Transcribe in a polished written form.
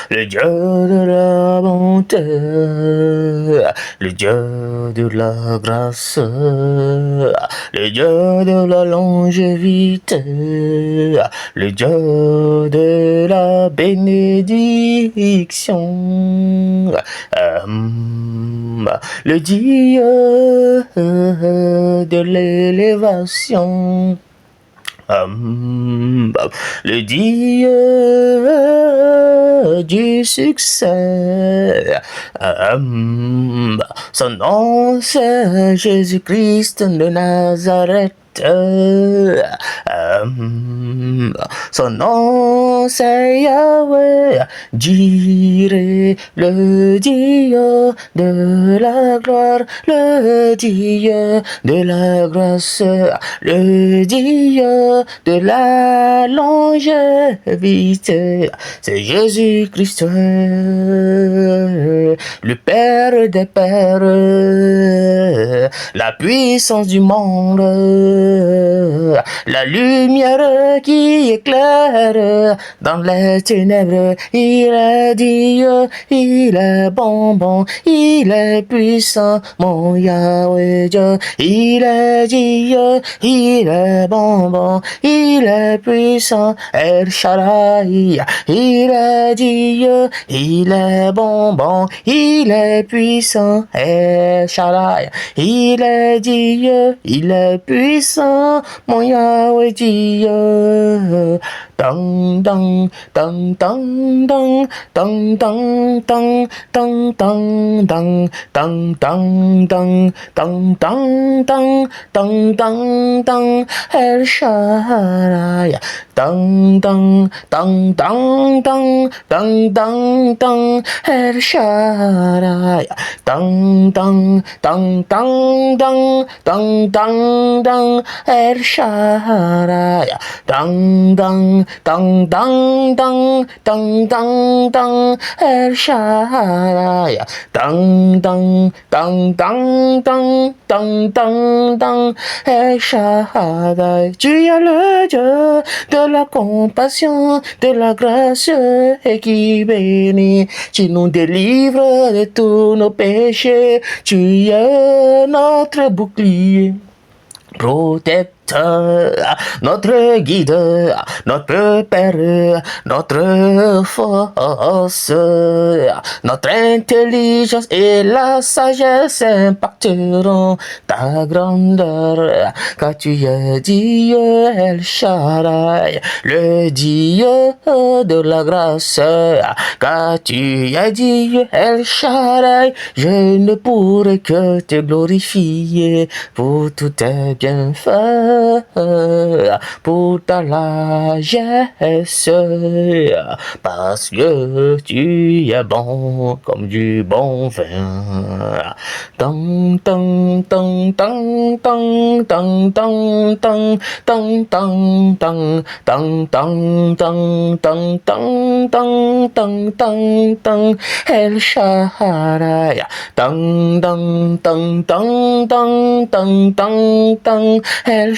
Le Dieu de la bonté, le Dieu de la grâce, le Dieu de la longévité, le Dieu de la bénédiction, le Dieu de l'élévation. Le Dieu du succès. Son nom c'est Jésus-Christ de Nazareth. Son nom c'est Yahweh, Jireh, le Dieu de la gloire, le Dieu de la grâce, le Dieu de la longévité. C'est Jésus-Christ, le Père des Pères, la puissance du monde, la lumière qui éclaire dans les ténèbres. Il est Dieu, il est bon, il est puissant, mon Yahweh Dieu. Il est Dieu, il est bon, il est puissant, El Shaddai. Il est Dieu, il est bon, il est puissant, El Shaddai. Il est Dieu, il est puissant, mon Yahweh Dieu. Dang dang dang dang dang dang dang dang dang dang dang dang dang dang dang dang dang dang dang dang El Shaddai. Dang dang dang dang dang dang dang dang El Shaddai. Dang dang dang dang dang dang dang dang El Shaddai. Dang dang dang dang dang dang dang dang El Shaddai. Dang dang dang dang dang dang dang dang El Shaddai. Tu es le Dieu de la compassion, de la grâce et qui bénit. Tu nous délivres de tous nos péchés. Tu es notre bouclier, protecteur, notre guide, notre Père, notre force, notre intelligence et la sagesse impacteront ta grandeur, car tu es Dieu El Shaddai, le Dieu de la grâce, car tu es Dieu El Shaddai. Je ne pourrai que te glorifier pour tout tes bienfaits, pour ta largesse, parce que tu es bon comme du bon vin. Tang tang tang tang tang tang tang tang tang tang tang tang tang tang tang tang tang tang tang tang El Shaddai. Tang tang tang tang tang tang tang tang El